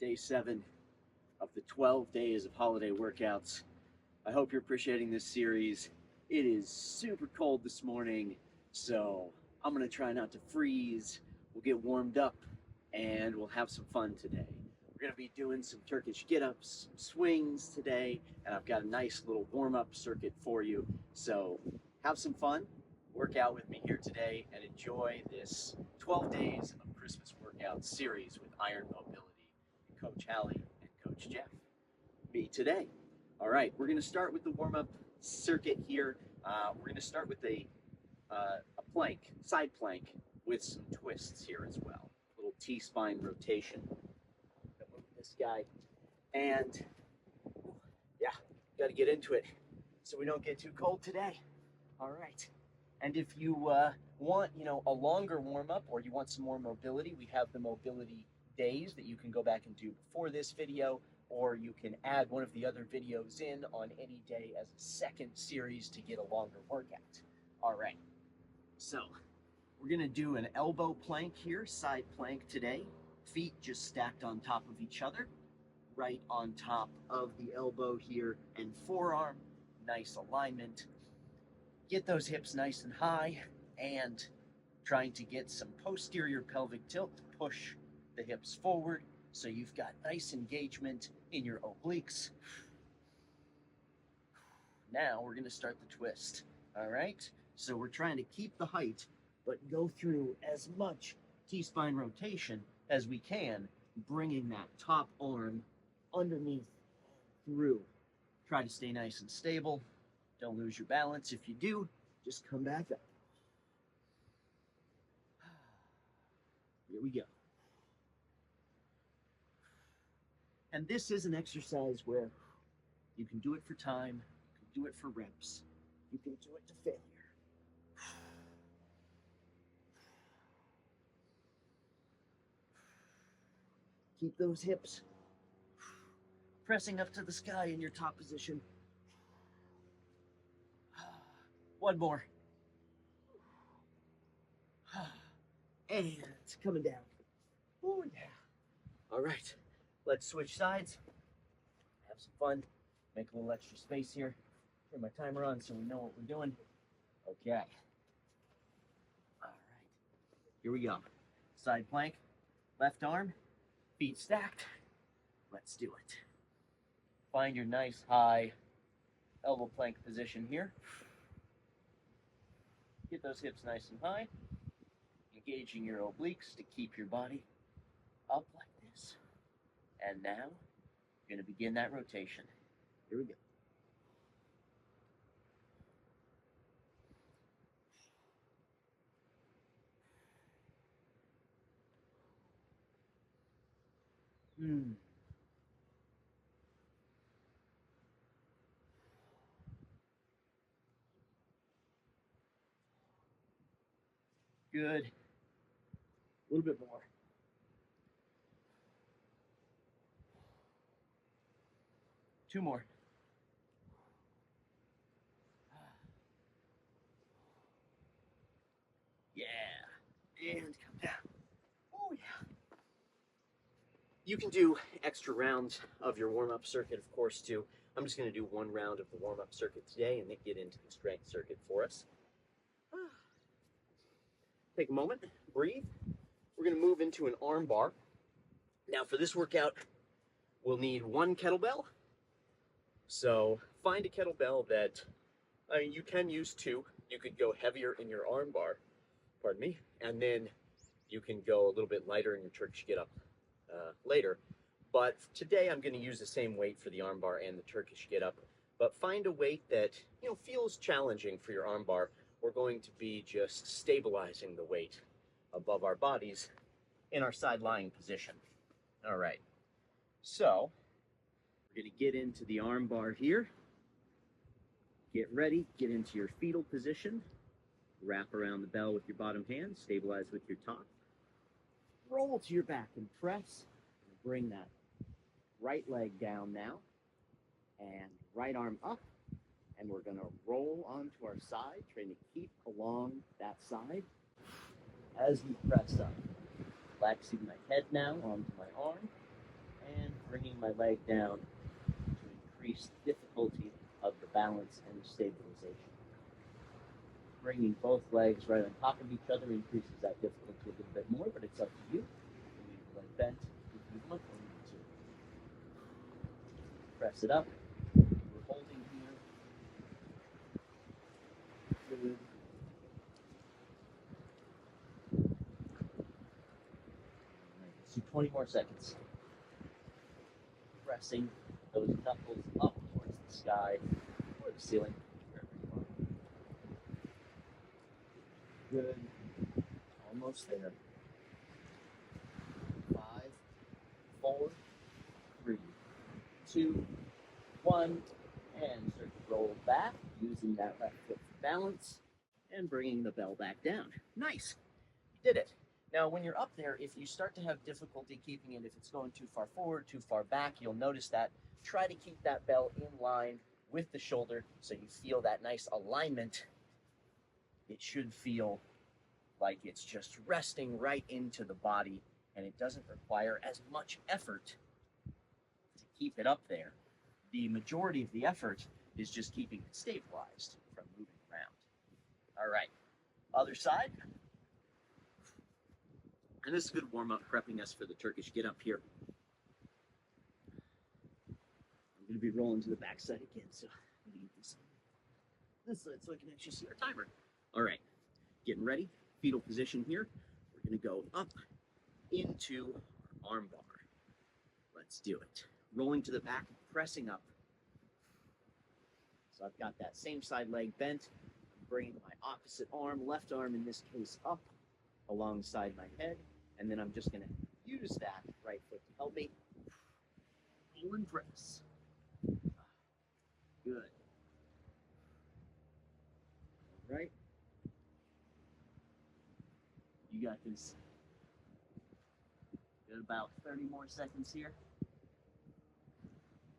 day 7 of the 12 days of holiday workouts. I hope you're appreciating this series. It is super cold this morning, so I'm going to try not to freeze. We'll get warmed up and we'll have some fun today. We're going to be doing some Turkish get-ups, some swings today, and I've got a nice little warm-up circuit for you. So have some fun, work out with me here today, and enjoy this 12 days of Christmas workout series with Iron Mobility, Coach Hallie and Coach Jeff. Me today. All right, we're going to start with the warm-up circuit here. We're going to start with a plank, side plank, with some twists here as well. A little T-spine rotation. Move this guy, and yeah, got to get into it so we don't get too cold today. All right, and if you want, a longer warm-up, or you want some more mobility, we have the mobility days that you can go back and do before this video, or you can add one of the other videos in on any day as a second series to get a longer workout. All right, so we're gonna do an elbow plank here, side plank today. Feet just stacked on top of each other, right on top of the elbow here, and forearm, nice alignment. Get those hips nice and high, and trying to get some posterior pelvic tilt to push the hips forward so you've got nice engagement in your obliques. Now we're gonna start the twist, all right? So we're trying to keep the height, but go through as much T-spine rotation as we can, bringing that top arm underneath through. Try to stay nice and stable. Don't lose your balance. If you do, just come back up. Here we go. And this is an exercise where you can do it for time, you can do it for reps, you can do it to failure. Keep those hips pressing up to the sky in your top position. One more. And it's coming down. Oh, yeah. All right, let's switch sides. Have some fun. Make a little extra space here. Turn my timer on so we know what we're doing. Okay. All right. Here we go. Side plank, left arm, feet stacked. Let's do it. Find your nice high elbow plank position here. Get those hips nice and high. Engaging your obliques to keep your body up like this. And now, you're going to begin that rotation. Here we go. Good. A little bit more. Two more. Yeah. And come down. Oh, yeah. You can do extra rounds of your warm-up circuit, of course, too. I'm just going to do one round of the warm-up circuit today and then get into the strength circuit for us. Take a moment, breathe. We're going to move into an arm bar. Now, for this workout, we'll need one kettlebell. So find a kettlebell that, you can use two. You could go heavier in your arm bar, pardon me, and then you can go a little bit lighter in your Turkish get-up later. But today I'm going to use the same weight for the arm bar and the Turkish get-up. But find a weight that, feels challenging for your arm bar. We're going to be just stabilizing the weight above our bodies in our side lying position. All right, so we're going to get into the arm bar here. Get ready, get into your fetal position. Wrap around the bell with your bottom hand, stabilize with your top. Roll to your back and press. Bring that right leg down now, and right arm up. And we're going to roll onto our side, trying to keep along that side as you press up. Relaxing my head now onto my arm, bringing my leg down to increase the difficulty of the balance and the stabilization. Bringing both legs right on top of each other increases that difficulty a little bit more, but it's up to you. Leave the leg bent if you want or need to. Press it up. We're holding here. Good. So 20 more seconds. Pressing those knuckles up towards the sky or the ceiling, wherever you are. Good. Almost there. 5, 4, 3, 2, 1, and start to roll back using that left foot for balance and bringing the bell back down. Nice. You did it. Now, when you're up there, if you start to have difficulty keeping it, if it's going too far forward, too far back, you'll notice that. Try to keep that bell in line with the shoulder so you feel that nice alignment. It should feel like it's just resting right into the body, and it doesn't require as much effort to keep it up there. The majority of the effort is just keeping it stabilized from moving around. All right, other side. And this is a good warm-up, prepping us for the Turkish get up here. I'm going to be rolling to the backside again, so I'm going to get this side so I can actually see our timer. All right, getting ready. Fetal position here. We're going to go up into our arm bar. Let's do it. Rolling to the back, pressing up. So I've got that same side leg bent. I'm bringing my opposite arm, left arm in this case, up alongside my head. And then I'm just going to use that right foot to help me. Roll and press. Good. All right. You got this. Got about 30 more seconds here.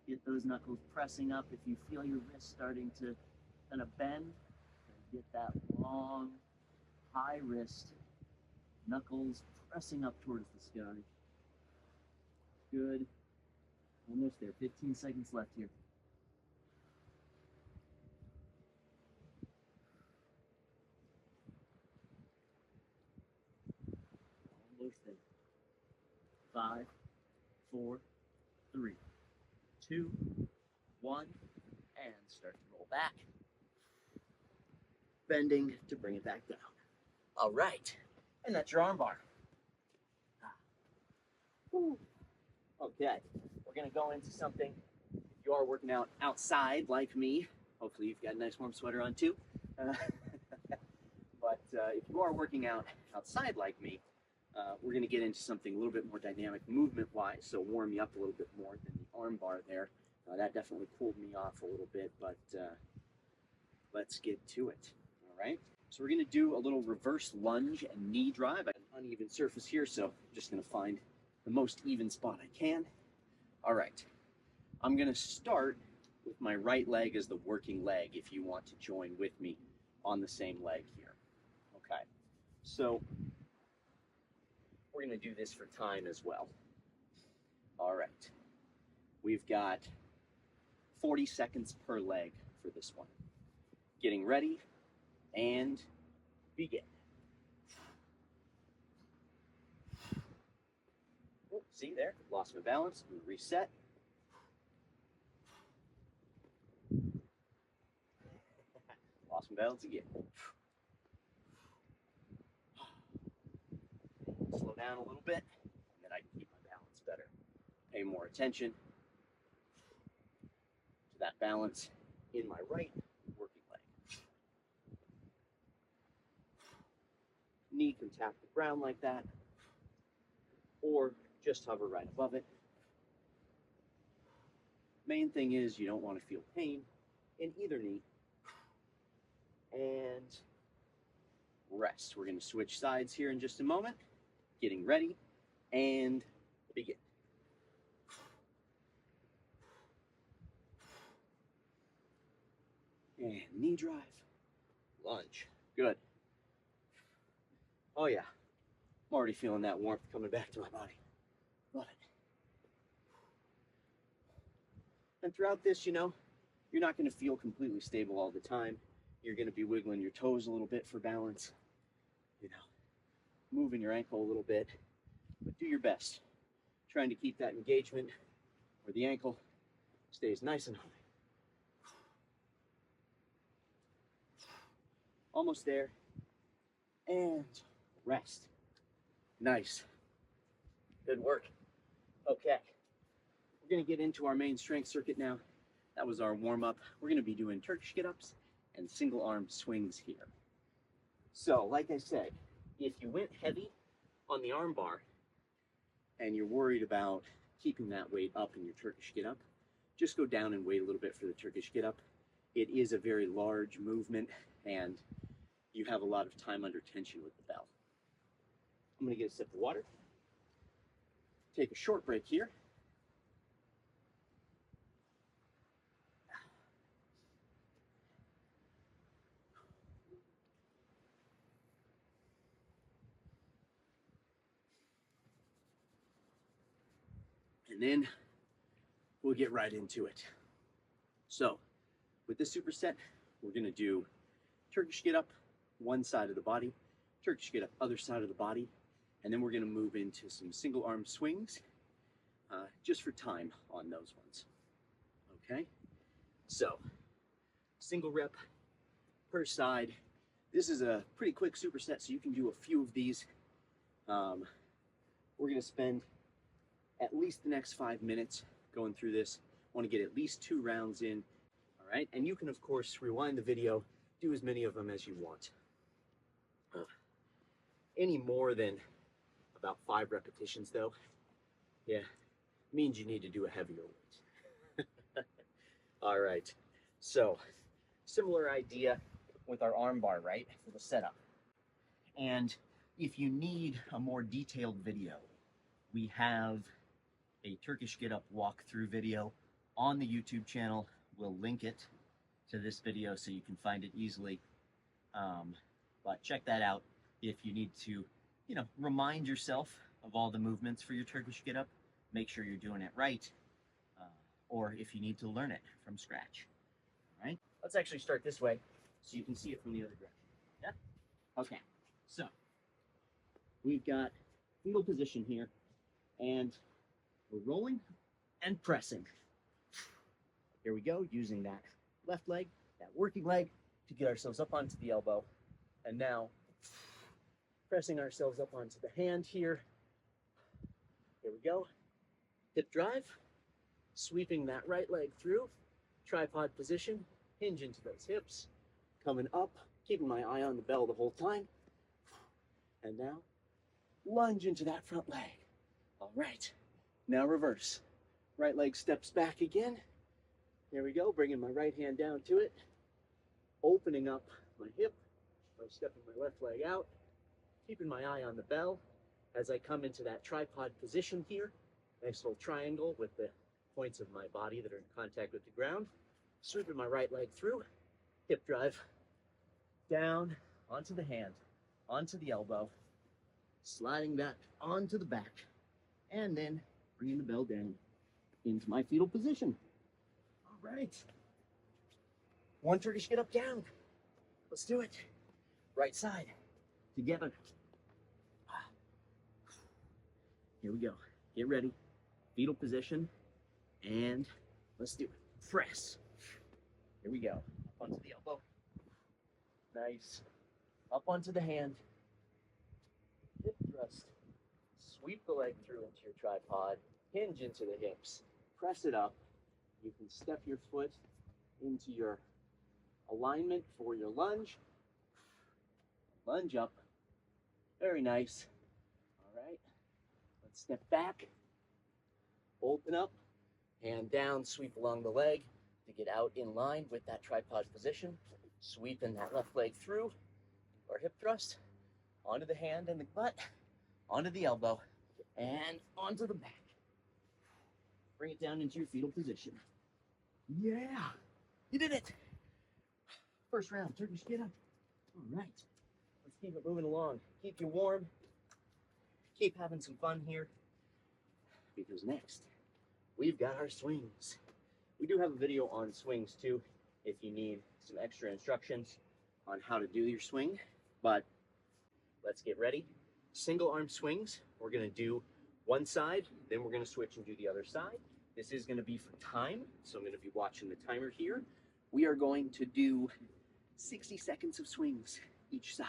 Get those knuckles pressing up. If you feel your wrist starting to kind of bend, get that long, high wrist. Knuckles pressing up towards the sky. Good. Almost there. 15 seconds left here. Almost there. 5, 4, 3, 2, 1, and start to roll back. Bending to bring it back down. All right. And that's your arm bar. Okay, we're going to go into something. If you are working out outside like me, hopefully you've got a nice warm sweater on too. But if you are working out outside like me, we're going to get into something a little bit more dynamic movement-wise, so warm you up a little bit more than the arm bar there. That definitely cooled me off a little bit, but let's get to it, all right? So we're going to do a little reverse lunge and knee drive. I have an uneven surface here, so I'm just going to find the most even spot I can. All right, I'm going to start with my right leg as the working leg if you want to join with me on the same leg here. Okay, so we're going to do this for time as well. All right, we've got 40 seconds per leg for this one. Getting ready and begin. Oh, see there, lost my balance. I'm gonna reset. Lost my balance again. Slow down a little bit, and then I can keep my balance better. Pay more attention to that balance in my right working leg. Knee can tap the ground like that, or just hover right above it. Main thing is you don't want to feel pain in either knee. And rest. We're going to switch sides here in just a moment. Getting ready and begin. And knee drive, lunge. Good. Oh yeah, I'm already feeling that warmth coming back to my body. Love it. And throughout this, you're not going to feel completely stable all the time. You're going to be wiggling your toes a little bit for balance, moving your ankle a little bit, but do your best, trying to keep that engagement where the ankle stays nice and high. Almost there, and rest. Nice. Good work. Okay, we're going to get into our main strength circuit now. That was our warm-up. We're going to be doing Turkish get-ups and single arm swings here. So, like I said, if you went heavy on the arm bar and you're worried about keeping that weight up in your Turkish get-up, just go down and wait a little bit for the Turkish get-up. It is a very large movement and you have a lot of time under tension with the bell. I'm going to get a sip of water. Take a short break here. And then we'll get right into it. So with this superset, we're going to do Turkish get up, one side of the body, Turkish get up, other side of the body, and then we're going to move into some single arm swings just for time on those ones. Okay, so single rep per side. This is a pretty quick superset, so you can do a few of these. We're going to spend at least the next 5 minutes going through this. I want to get at least 2 rounds in. All right, and you can of course rewind the video, do as many of them as you want. Any more than about 5 repetitions though, means you need to do a heavier weight. All right, so similar idea with our arm bar, right, for the setup. And if you need a more detailed video, we have a Turkish get up walkthrough video on the YouTube channel. We'll link it to this video so you can find it easily. But check that out if you need to, remind yourself of all the movements for your Turkish get up. Make sure you're doing it right, or if you need to learn it from scratch. All right, let's actually start this way so you can see it from the other direction. Yeah? Okay, so we've got fetal position here, and we're rolling and pressing. Here we go, using that left leg, that working leg, to get ourselves up onto the elbow. And now, pressing ourselves up onto the hand here. Here we go. Hip drive, sweeping that right leg through, tripod position, hinge into those hips, coming up, keeping my eye on the bell the whole time. And now, lunge into that front leg. All right, now reverse. Right leg steps back again. Here we go, bringing my right hand down to it, opening up my hip by stepping my left leg out, keeping my eye on the bell as I come into that tripod position here. Nice little triangle with the points of my body that are in contact with the ground. Sweeping my right leg through, hip drive, down onto the hand, onto the elbow, sliding that onto the back, and then bringing the bell down into my fetal position. All right. One Turkish get up down. Let's do it. Right side, together. Here we go. Get ready. Fetal position, and let's do it. Press. Here we go. Up onto the elbow. Nice. Up onto the hand. Hip thrust. Sweep the leg through into your tripod. Hinge into the hips. Press it up. You can step your foot into your alignment for your lunge. Lunge up. Very nice. All right. Let's step back. Open up. Hand down. Sweep along the leg to get out in line with that tripod position. Sweeping that left leg through. Or hip thrust. Onto the hand and the butt. Onto the elbow. And onto the back. Bring it down into your fetal position. Yeah. You did it. First round. Turkish get up. All right. Let's keep it moving along. Keep you warm. Keep having some fun here. Because next, we've got our swings. We do have a video on swings too, if you need some extra instructions on how to do your swing, but let's get ready. Single arm swings, we're gonna do one side, then we're gonna switch and do the other side. This is gonna be for time, so I'm gonna be watching the timer here. We are going to do 60 seconds of swings each side.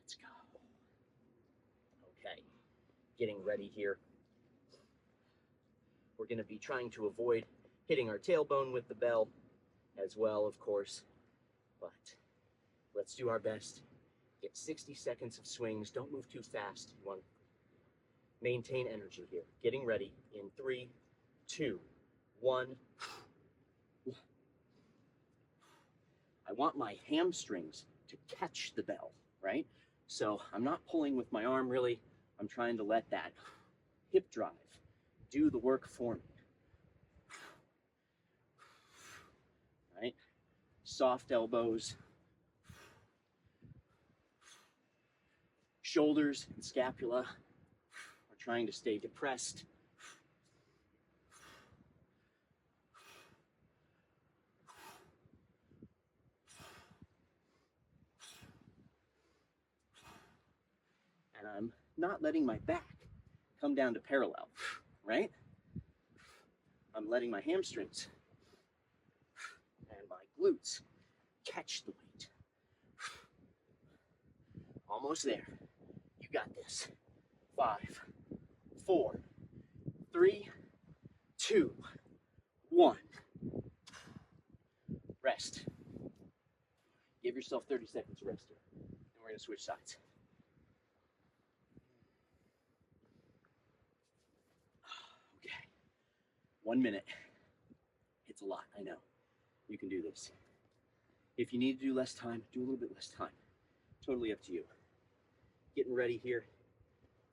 Let's go. Okay, getting ready here. We're gonna be trying to avoid hitting our tailbone with the bell as well, of course, but let's do our best. Get 60 seconds of swings. Don't move too fast. You want to maintain energy here. Getting ready in 3, 2, 1. I want my hamstrings to catch the bell, right? So I'm not pulling with my arm really. I'm trying to let that hip drive do the work for me. Right? Soft elbows. Shoulders and scapula are trying to stay depressed. And I'm not letting my back come down to parallel, right? I'm letting my hamstrings and my glutes catch the weight. Almost there. You got this. 5, 4, 3, 2, 1. Rest. Give yourself 30 seconds rest here. And we're going to switch sides. Okay. 1 minute. It's a lot, I know. You can do this. If you need to do less time, do a little bit less time. Totally up to you. Getting ready here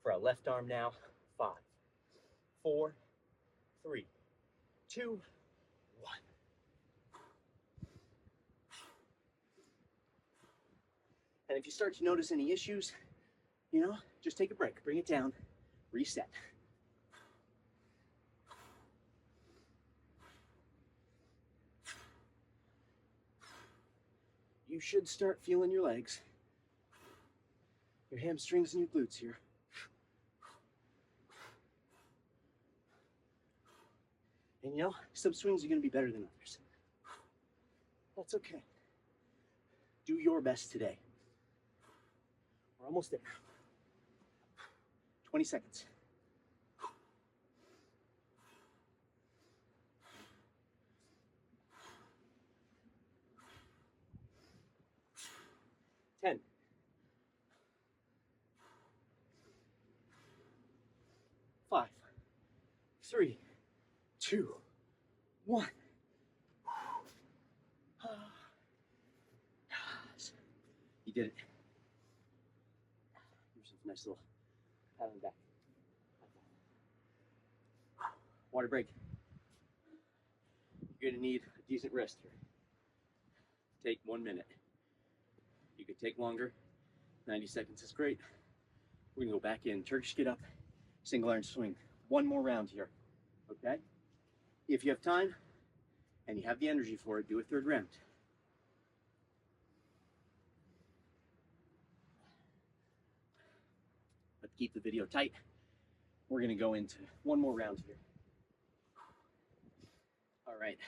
for our left arm now. 5, 4, 3, 2, 1. And if you start to notice any issues, just take a break, bring it down, reset. You should start feeling your legs, your hamstrings and your glutes here. And some swings are going to be better than others. That's okay. Do your best today. We're almost there. 20 seconds. 10. 5, 3, 2, 1. You did it. Give yourself a nice little pat on the back. Water break. You're gonna need a decent rest here. Take 1 minute. You could take longer. 90 seconds is great. We're gonna go back in. Turkish get up, single arm swing. One more round here, okay? If you have time and you have the energy for it, do a third round. But keep the video tight. We're gonna go into one more round here. All right.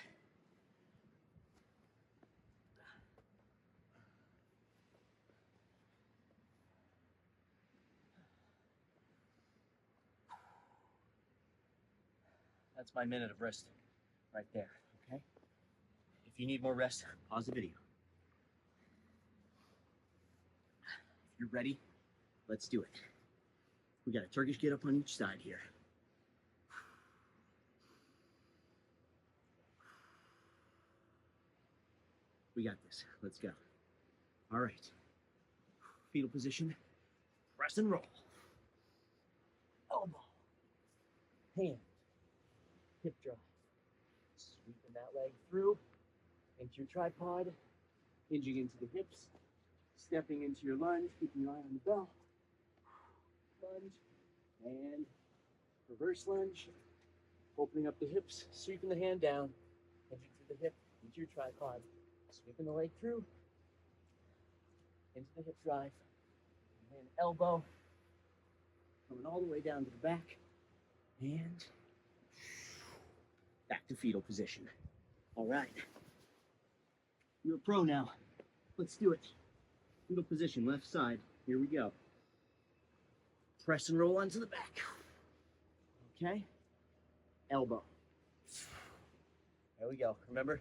That's my minute of rest right there, okay? If you need more rest, pause the video. If you're ready, let's do it. We got a Turkish get up on each side here. We got this. Let's go. All right. Fetal position. Press and roll. Elbow. Hand. Hip drive. Sweeping that leg through into your tripod. Hinging into the hips. Stepping into your lunge. Keeping your eye on the bell. Lunge. And reverse lunge. Opening up the hips, sweeping the hand down, hinging through the hip into your tripod, sweeping the leg through, into the hip drive, and then elbow, coming all the way down to the back, and back to fetal position. All right. You're a pro now. Let's do it. Fetal position, left side. Here we go. Press and roll onto the back. Okay. Elbow. There we go. Remember,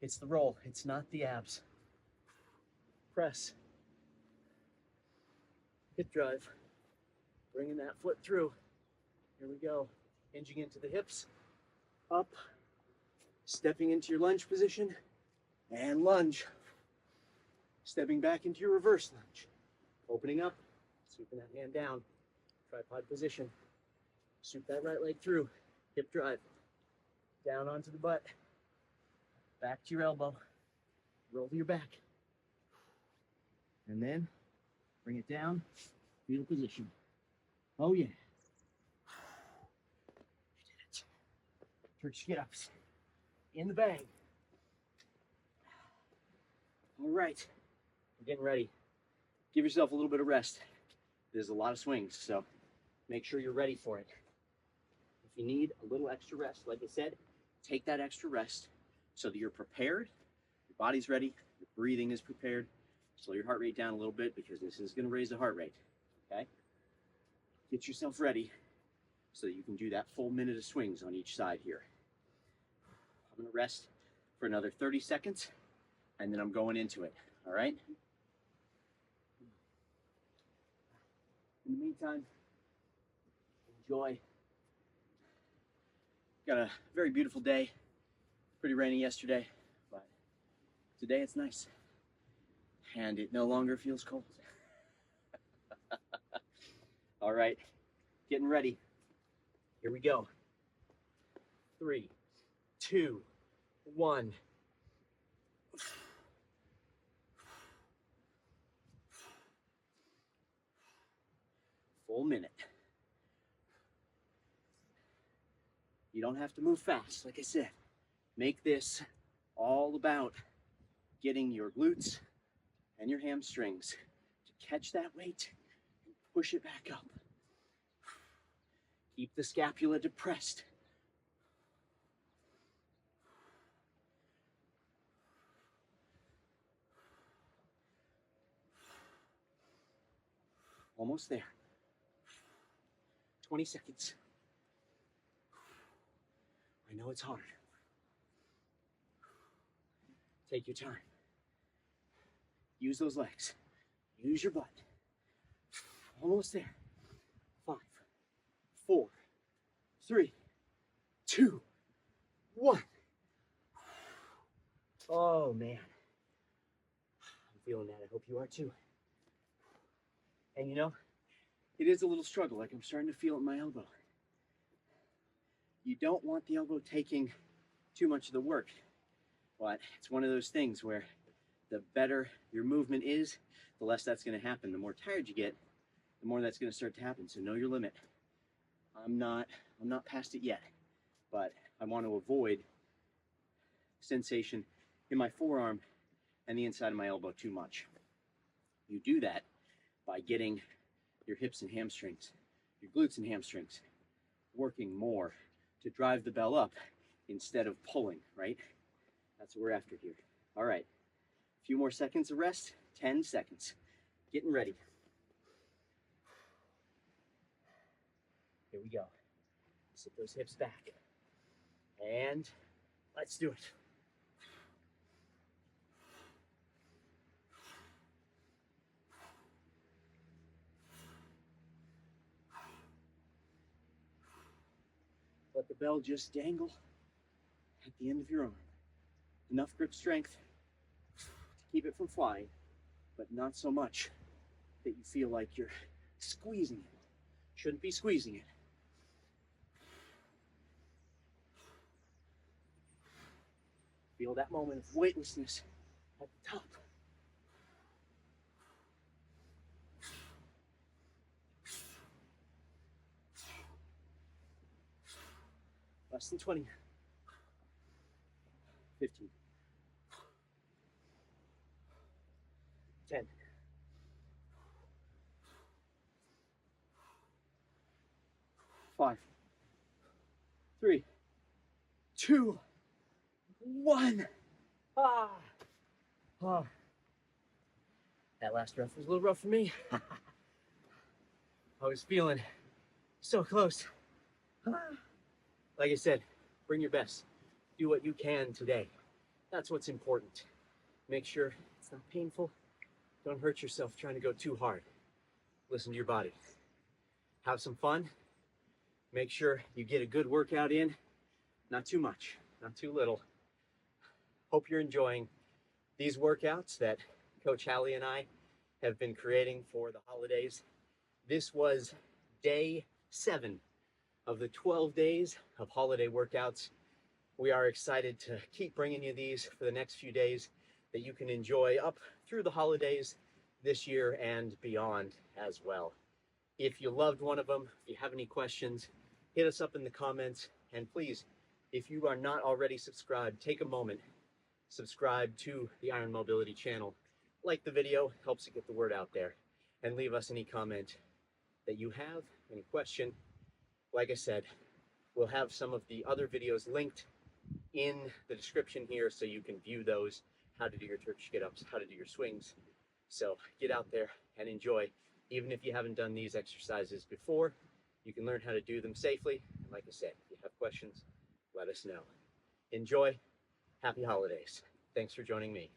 it's the roll. It's not the abs. Press. Hip drive. Bringing that foot through. Here we go. Hinging into the hips. Up. Stepping into your lunge position. And lunge. Stepping back into your reverse lunge. Opening up. Sweeping that hand down. Tripod position. Sweep that right leg through. Hip drive. Down onto the butt. Back to your elbow. Roll to your back. And then bring it down. Fetal position. Oh yeah. You did it. Turkish get-ups. In the bag. All right. We're getting ready. Give yourself a little bit of rest. There's a lot of swings, so make sure you're ready for it. If you need a little extra rest, like I said, take that extra rest so that you're prepared, your body's ready, your breathing is prepared. Slow your heart rate down a little bit because this is going to raise the heart rate, okay? Get yourself ready so that you can do that full minute of swings on each side here. I'm going to rest for another 30 seconds, and then I'm going into it, all right? In the meantime, enjoy. Got a very beautiful day. Pretty rainy yesterday, but today it's nice. And it no longer feels cold. All right, getting ready. Here we go. 3, 2, 1. Full minute. You don't have to move fast, like I said. Make this all about getting your glutes and your hamstrings to catch that weight and push it back up. Keep the scapula depressed. Almost there. 20 seconds. I know it's hard. Take your time. Use those legs. Use your butt. Almost there. 5, 4, 3, 2, 1. Oh man. I'm feeling that. I hope you are too. And you know, it is a little struggle, like I'm starting to feel it in my elbow. You don't want the elbow taking too much of the work, but it's one of those things where the better your movement is, the less that's going to happen. The more tired you get, the more that's going to start to happen. So know your limit. I'm not past it yet, but I want to avoid sensation in my forearm and the inside of my elbow too much. You do that by getting your hips and hamstrings, your glutes and hamstrings working more to drive the bell up instead of pulling, right? That's what we're after here. All right, a few more seconds of rest, 10 seconds. Getting ready. Here we go. Sit those hips back. And let's do it. Let the bell just dangle at the end of your arm. Enough grip strength to keep it from flying, but not so much that you feel like you're squeezing it. Shouldn't be squeezing it. Feel that moment of weightlessness at the top. Less Less than 20. 15. 10. 5. 3. 2. 1. Ah. Ah. That last ref was a little rough for me. I was feeling so close. Like I said, bring your best. Do what you can today. That's what's important. Make sure it's not painful. Don't hurt yourself trying to go too hard. Listen to your body. Have some fun. Make sure you get a good workout in. Not too much, not too little. Hope you're enjoying these workouts that Coach Hallie and I have been creating for the holidays. This was day 7 of the 12 days of holiday workouts. We are excited to keep bringing you these for the next few days that you can enjoy up through the holidays this year and beyond as well. If you loved one of them, if you have any questions, hit us up in the comments. And please, if you are not already subscribed, take a moment, subscribe to the Iron Mobility channel. Like the video, helps to get the word out there. And leave us any comment that you have, any question. Like I said, we'll have some of the other videos linked in the description here so you can view those, how to do your Turkish get-ups, how to do your swings. So get out there and enjoy. Even if you haven't done these exercises before, you can learn how to do them safely. And like I said, if you have questions, let us know. Enjoy. Happy holidays. Thanks for joining me.